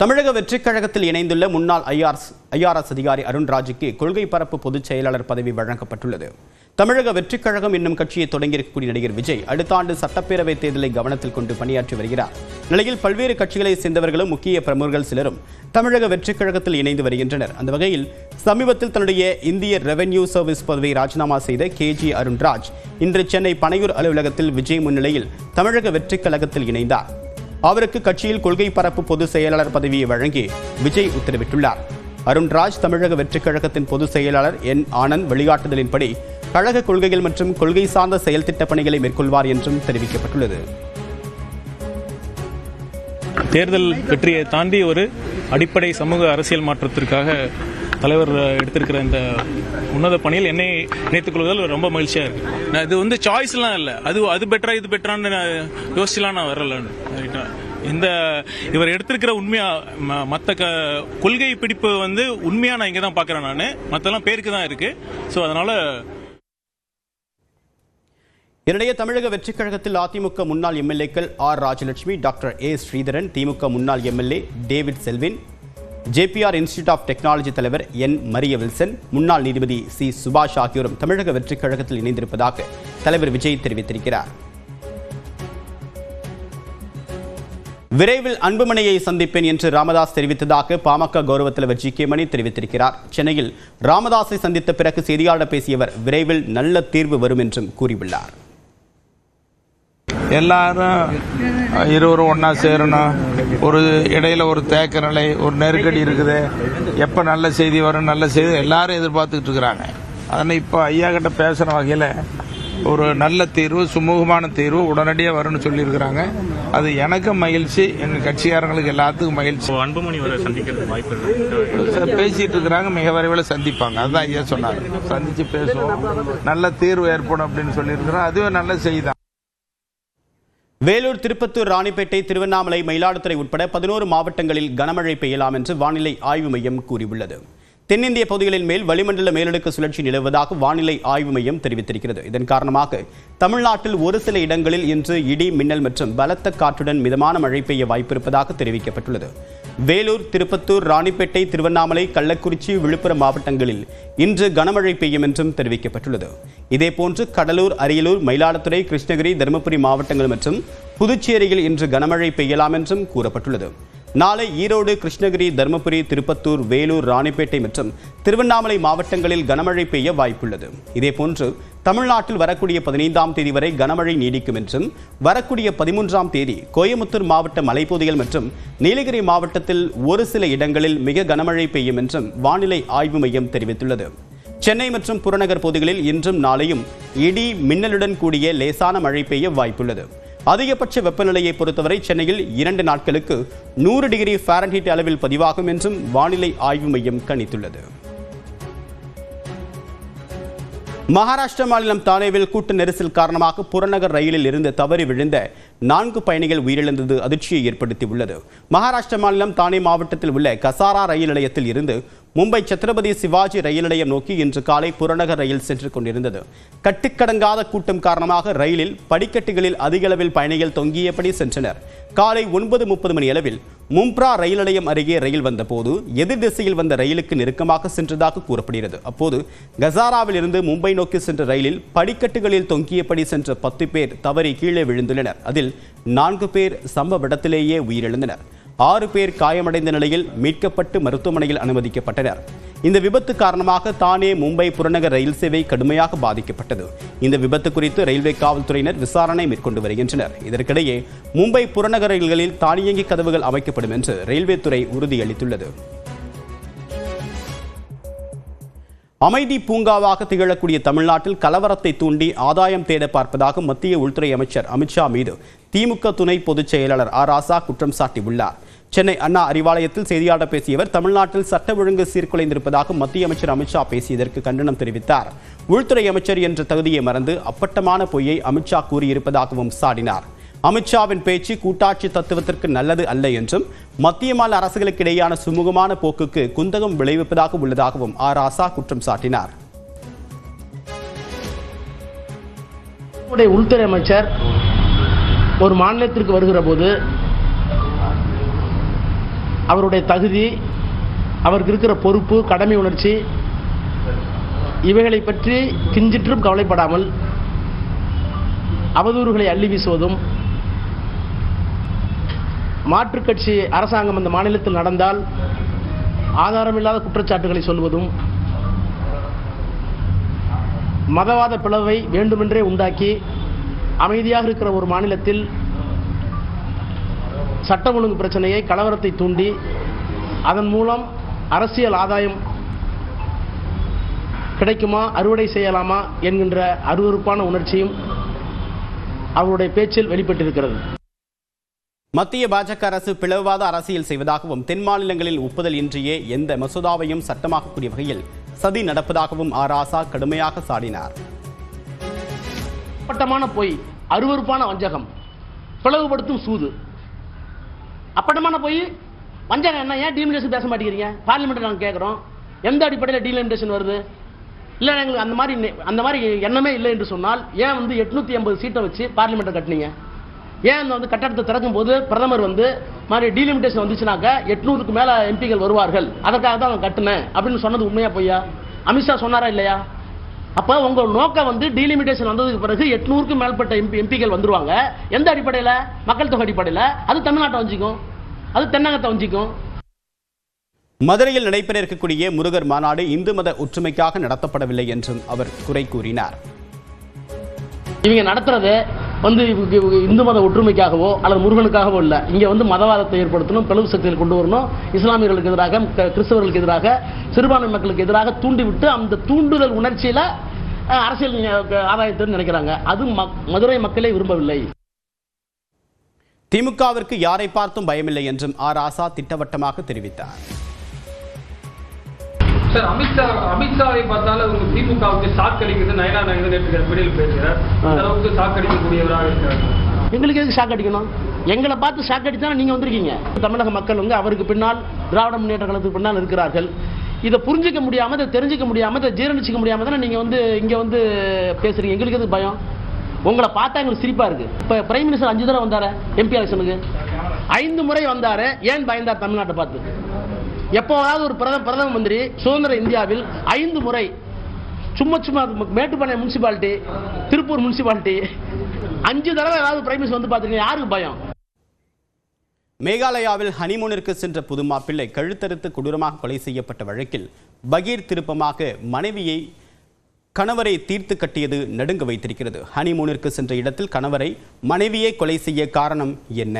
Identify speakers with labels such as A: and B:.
A: தமிழக வெற்றிக் கழகத்தில் இணைந்துள்ள முன்னாள் ஐஆர்எஸ் அதிகாரி அருண்ராஜுக்கு கொள்கை பரப்பு பொதுச் செயலாளர் பதவி வழங்கப்பட்டுள்ளது. தமிழக வெற்றிக் கழகம் என்னும் கட்சியை தொடங்கியிருக்கக்கூடிய நடிகர் விஜய் அடுத்த ஆண்டு சட்டப்பேரவை தேர்தலை கவனத்தில் கொண்டு பணியாற்றி வருகிறார். நிலையில் பல்வேறு கட்சிகளை சேர்ந்தவர்களும் முக்கிய பிரமுகர்கள் சிலரும் தமிழக வெற்றிக் கழகத்தில் இணைந்து வருகின்றனர். அந்த வகையில் சமீபத்தில் தன்னுடைய இந்திய ரெவென்யூ சர்வீஸ் பதவியை ராஜினாமா செய்த KG அருண்ராஜ் இன்று சென்னை பனையூர் அலுவலகத்தில் விஜய் முன்னிலையில் தமிழக வெற்றிக் கழகத்தில் இணைந்தார். அவருக்கு கட்சியில் கொள்கை பரப்பு பொதுச் செயலாளர் பதவியை வழங்கி விஜய் உத்தரவிட்டுள்ளார். அருண்ராஜ் தமிழக வெற்றிக் கழகத்தின் பொதுச் செயலாளர் N. ஆனந்த் வழிகாட்டுதலின்படி கழக கொள்கைகள் மற்றும் கொள்கை சார்ந்த செயல் திட்டப் பணிகளை மேற்கொள்வார் என்றும் தெரிவிக்கப்பட்டுள்ளது.
B: தேர்தல் வெற்றியை தாண்டி ஒரு அடிப்படை சமூக அரசியல் மாற்றத்திற்காக தலைவர் எடுத்திருக்கிற இந்த உன்னத பணியில் என்னை இணைத்துக் கொள்வதால் ரொம்ப மகிழ்ச்சியாக இருக்கு. இது சாய்ஸ்லாம் இல்லை, அது பெட்டரா இது பெட்டரான்னு யோசிச்சுலாம் நான் வரல. இந்த இவர் எடுத்திருக்கிற உண்மையா மற்ற கொள்கை பிடிப்பு உண்மையா நான் இங்கே தான் பார்க்குறேன். நான் மற்றெல்லாம் பேருக்கு தான் இருக்கு. ஸோ அதனால
A: இதனிடையே தமிழக வெற்றிக் கழகத்தில் அதிமுக முன்னாள் எம்எல்ஏக்கள் R. Rajalakshmi, doctor A. Sridharan, திமுக முன்னாள் MLA David Selvin, JPR institute of technology தலைவர் N. மரிய வில்சன், முன்னாள் நீதிபதி C. சுபாஷ் ஆகியோரும் தமிழக வெற்றிக் கழகத்தில் இணைந்திருப்பதாக தலைவர் விஜய் தெரிவித்திருக்கிறார். விரைவில் அன்புமணியை சந்திப்பேன் என்று ராமதாஸ் தெரிவித்ததாக பாமக கௌரவ தலைவர் G. K. மணி தெரிவித்திருக்கிறார். சென்னையில் ராமதாஸை சந்தித்த பிறகு செய்தியாளர் பேசிய அவர் விரைவில் நல்ல தீர்வு வரும் என்றும் கூறியுள்ளார்.
C: எல்லாரும் இருவரும் ஒன்றா சேரணும். ஒரு இடையில ஒரு தேக்க நிலை, ஒரு நெருக்கடி இருக்குது. எப்போ நல்ல செய்தி வரும், நல்ல செய்தி எல்லாரும் எதிர்பார்த்துக்கிட்டு இருக்கிறாங்க. அதனால் இப்போ ஐயா கிட்ட பேசுகிற வகையில் ஒரு நல்ல தீர்வு, சுமூகமான தீர்வு உடனடியாக வரும்னு சொல்லியிருக்கிறாங்க. அது எனக்கும் மகிழ்ச்சி, எங்கள் கட்சிக்காரங்களுக்கு எல்லாத்துக்கும் மகிழ்ச்சி.
B: அன்புமணி வரை சந்திக்கிறது வாய்ப்பு
C: பேசிட்டு இருக்கிறாங்க. மிக விரைவில் சந்திப்பாங்க. அதுதான் ஐயா சொன்னாங்க. சந்திச்சு பேசுவோம், நல்ல தீர்வு ஏற்படும் அப்படின்னு சொல்லியிருக்கிறோம். அதுவே நல்ல செய்தி தான்.
A: வேலூர், திருப்பத்தூர், ராணிப்பேட்டை, திருவண்ணாமலை, மயிலாடுதுறை உட்பட 11 மாவட்டங்களில் கனமழை பெய்யலாம் என்று வானிலை ஆய்வு மையம் கூறியுள்ளது. தென்னிந்திய பகுதிகளின் மேல் வளிமண்டல மேலடுக்கு சுழற்சி நிலவுவதாக வானிலை ஆய்வு மையம் தெரிவித்திருக்கிறது. இதன் காரணமாக தமிழ்நாட்டில் ஒரு சில இடங்களில் இன்று இடி, மின்னல் மற்றும் பலத்த காற்றுடன் மிதமான மழை பெய்ய வாய்ப்பிருப்பதாக தெரிவிக்கப்பட்டுள்ளது. வேலூர், திருப்பத்தூர், ராணிப்பேட்டை, திருவண்ணாமலை, கள்ளக்குறிச்சி, விழுப்புரம் மாவட்டங்களில் இன்று கனமழை பெய்யும் என்றும் தெரிவிக்கப்பட்டுள்ளது. இதேபோன்று கடலூர், அரியலூர், மயிலாடுதுறை, கிருஷ்ணகிரி, தருமபுரி மாவட்டங்கள் மற்றும் புதுச்சேரியில் இன்று கனமழை பெய்யலாம் என்றும் கூறப்பட்டுள்ளது. நாளை ஈரோடு, கிருஷ்ணகிரி, தருமபுரி, திருப்பத்தூர், வேலூர், ராணிப்பேட்டை மற்றும் திருவண்ணாமலை மாவட்டங்களில் கனமழை பெய்ய வாய்ப்புள்ளது. இதேபோன்று தமிழ்நாட்டில் வரக்கூடிய 15ஆம் தேதி வரை கனமழை நீடிக்கும் என்றும் வரக்கூடிய 13ஆம் தேதி கோயமுத்தூர் மாவட்ட மலைப்பகுதிகள் மற்றும் நீலகிரி மாவட்டத்தில் ஒரு சில இடங்களில் மிக கனமழை பெய்யும் என்றும் வானிலை ஆய்வு மையம் தெரிவித்துள்ளது. சென்னை மற்றும் புறநகர் பகுதிகளில் இன்றும் நாளையும் இடி, மின்னலுடன் கூடிய லேசான மழை பெய்ய வாய்ப்புள்ளது. அதிகபட்ச வெப்பநிலையை பொறுத்தவரை சென்னையில் 2 நாட்களுக்கு 100 டிகிரி ஃபாரன்ஹீட் அளவில் பதிவாகும் என்றும் வானிலை ஆய்வு மையம் கணித்துள்ளது. மகாராஷ்டிரா மாநிலம் தானேவில் கூட்ட நெரிசல் காரணமாக புறநகர் ரயிலில் இருந்து தவறி விழுந்த 4 பயணிகள் உயிரிழந்தது அதிர்ச்சியை ஏற்படுத்தியுள்ளது. மகாராஷ்டிரா மாநிலம் தானே மாவட்டத்தில் உள்ள கசாரா ரயில் நிலையத்தில் இருந்து மும்பை சத்ரபதி சிவாஜி ரயில் நிலையம் நோக்கி இன்று காலை புறநகர் ரயில் சென்று கொண்டிருந்தது. கட்டுக்கடங்காத கூட்டம் காரணமாக ரயிலில் படிக்கட்டுகளில் அதிக அளவில் பயணிகள் தொங்கியபடி சென்றனர். காலை 9:30 மணி அளவில் மும்ப்ரா ரயில் நிலையம் அருகே ரயில் வந்தபோது எதிர் திசையில் வந்த ரயிலுக்கு நெருக்கமாக சென்றதாக கூறப்படுகிறது. அப்போது கசாராவில் இருந்து மும்பை நோக்கி சென்ற ரயிலில் படிக்கட்டுகளில் தொங்கியபடி சென்ற 10 பேர் தவறி கீழே விழுந்துள்ளனர். அதில் 4 பேர் சம்பவ இடத்திலேயே உயிரிழந்தனர். 6 பேர் காயமடைந்த நிலையில் மீட்கப்பட்டு மருத்துவமனையில் அனுமதிக்கப்பட்டனர். இந்த விபத்து காரணமாக தானே மும்பை புறநகர் ரயில் சேவை கடுமையாக பாதிக்கப்பட்டது. இந்த விபத்து குறித்து ரயில்வே காவல்துறையினர் விசாரணை மேற்கொண்டு வருகின்றனர். இதற்கிடையே மும்பை புறநகர் ரயில்களில் தானியங்கி கதவுகள் அமைக்கப்படும் என்று ரயில்வே துறை உறுதியளித்துள்ளது. அமைதி பூங்காவாக திகழக்கூடிய தமிழ்நாட்டில் கலவரத்தை தூண்டி ஆதாயம் தேட பார்ப்பதாக மத்திய உள்துறை அமைச்சர் அமித்ஷா மீது திமுக துணை பொதுச் செயலாளர் R. ராசா குற்றம் சாட்டியுள்ளார். சென்னை அண்ணா அறிவாலயத்தில் செய்தியாளர் பேசியவர் தமிழ்நாட்டில் சட்ட ஒழுங்கு சீர்குலைந்திருப்பதாக மத்திய அமைச்சர் அமித்ஷா பேசியதற்கு கண்டனம் தெரிவித்தார். உள்துறை அமைச்சர் என்ற தகுதியை மறந்து அப்பட்டமான பொய்யை அமித்ஷா கூறியிருப்பதாகவும் சாடினார். அமித்ஷாவின் பேச்சு கூட்டாட்சி தத்துவத்திற்கு நல்லது அல்ல என்றும் மத்திய மாநில அரசுகளுக்கு இடையேயான சுமூகமான போக்குக்கு குந்தகம் விளைவிப்பதாக உள்ளதாகவும் R. ராசா குற்றம் சாட்டினார்.
D: உள்துறை அமைச்சர் ஒரு மாநிலத்திற்கு வருகிற போது அவருடைய தகுதி, அவருக்கு இருக்கிற பொறுப்பு, கடமை உணர்ச்சி இவைகளை பற்றி கிஞ்சிற்றும் கவலைப்படாமல் அவதூறுகளை அள்ளி வீசுவதும், மாற்றுக் கட்சி அரசாங்கம் அந்த மாநிலத்தில் நடந்தால் ஆதாரமில்லாத குற்றச்சாட்டுகளை சொல்வதும், மதவாத பிளவை வேண்டுமென்றே உண்டாக்கி அமைதியாக இருக்கிற ஒரு மாநிலத்தில் சட்டம் ஒழுங்கு பிரச்சனையை, கலவரத்தை தூண்டி அதன் மூலம் அரசியல் ஆதாயம் கிடைக்குமா, அறுவடை செய்யலாமா என்கின்ற அருவருப்பான உணர்ச்சியும் அவருடைய பேச்சில் வெளிப்பட்டிருக்கிறது.
A: மத்திய பாஜக அரசு பிளவுவாத அரசியல் செய்வதாகவும், தென் மாநிலங்களில் ஒப்புதல் இன்றியே எந்த மசோதாவையும் சட்டமாக்கக்கூடிய வகையில் சதி நடப்பதாகவும் ராசா கடுமையாக சாடினார்.
D: அப்பட்டமான பொய், அருவருப்பான வஞ்சகம், பிளவுபடுத்தும் சூது. அப்பட்டமான பொய், வஞ்சகம். என்ன ஏன் டீலிமிட்டேஷன் பேச மாட்டேங்கிறீங்க? பார்லிமெண்ட் நாங்கள் கேட்குறோம், எந்த அடிப்படையில் டீலிமிட்டேஷன் வருது? இல்லை, எங்களுக்கு அந்த மாதிரி எண்ணமே இல்லை என்று சொன்னால் ஏன் 880 சீட்டை வச்சு பார்லிமெண்ட்டை கட்டினீங்க? ஏன் கட்டடத்தை திறக்கும் போது பிரதமர் மாதிரி டீலிமிட்டேஷன் வந்துச்சுனாக்க 800க்கு மேல எம்பிகள் வருவார்கள், அதற்காக தான் அவன் கட்டினேன் அப்படின்னு சொன்னது உண்மையா பொய்யா? அமித்ஷா சொன்னாரா இல்லையா? அப்ப உங்க நோக்கம் டீலிமிட்டேஷன் வந்ததுக்கு பிறகு 800க்கு மேற்பட்ட எம்பிகள் வந்துருவாங்க. எந்த அடிப்படையில்? மக்கள் தொகை அடிப்படையில். அது தமிழ்நாட்டை வஞ்சிக்கும், அது தென்னகத்தை வஞ்சிக்கும்.
A: மதுரையில் நடைபெற இருக்கக்கூடிய முருகர் மாநாடு இந்து மத ஒற்றுமைக்காக நடத்தப்படவில்லை என்றும் அவர் குறை கூறினார்.
D: இவங்க நடத்துறது இந்து மத ஒற்றுமைக்காகவோ அல்லது முருகனுக்காகவோ இல்லை. இங்க மதவாதத்தை ஏற்படுத்தணும், பிளவு சக்தியில் கொண்டு வரணும், இஸ்லாமியர்களுக்கு எதிராக, கிறிஸ்தவர்களுக்கு எதிராக, சிறுபான்மை மக்களுக்கு எதிராக தூண்டிவிட்டு அந்த தூண்டுதல் உணர்ச்சியில அரசியல் ஆதாயத்தை நினைக்கிறாங்க. அது மதுரை மக்களே விரும்பவில்லை.
A: திமுகவிற்கு யாரை பார்த்தும் பயமில்லை என்றும் ராசா திட்டவட்டமாக தெரிவித்தார்.
E: சார், அமித்ஷாவை பார்த்தாலும் திமுகவுக்கு சாக்கடிக்கிறது நயனா நேற்று வெளியில் பேசுகிறார். அளவுக்கு சாக்கடிக்கக்கூடியவராக இருக்கிறார்.
D: எங்களுக்கு எதுக்கு ஷாக் அடிக்கணும்? எங்களை பார்த்து ஷாக் அடித்தா நீங்க வந்திருக்கீங்க. தமிழக மக்கள் அவருக்கு பின்னால், திராவிட முன்னேற்ற கழகத்துக்கு பின்னால் இருக்கிறார்கள். இதை புரிஞ்சிக்க முடியாம, இதை தெரிஞ்சிக்க முடியாம, இதை ஜீரணிச்சிக்க முடியாம தானே நீங்க இங்க பேசுறீங்க. எங்களுக்கு எதுக்கு பயம்? உங்களை பார்த்தா எங்களுக்கு சிரிப்பா இருக்கு. இப்ப பிரைம் மினிஸ்டர் 5 தடவை வந்தாரு எம்பி எலெக்ஷனுக்கு, 5 முறை வந்தாரு. ஏன் பயந்தார் தமிழ்நாட்டை பார்த்து? எப்போவாவது ஒரு பிரதம மந்திரி சுதந்திர இந்தியாவில் 5 முறை சும்மா மேட்டுப்பாளையம் முனிசிபாலிட்டி, திருப்பூர் முனிசிபாலிட்டி 5 தடவை ஏதாவது பிரைம் மினிஸ்டர் பார்த்துருக்கீங்க? யாருக்கு பயம்?
A: மேகாலயாவில் ஹனிமூனிற்கு சென்ற புது மாப்பிள்ளை கழுத்தறுத்து கொடூரமாக கொலை செய்யப்பட்ட வழக்கில் பகீர் திருப்பமாக கணவரை தீர்த்து கட்டியது நடுங்க வைத்திருக்கிறது. ஹனிமூனிற்கு சென்ற இடத்தில் கணவரை மனைவியை கொலை செய்ய காரணம் என்ன?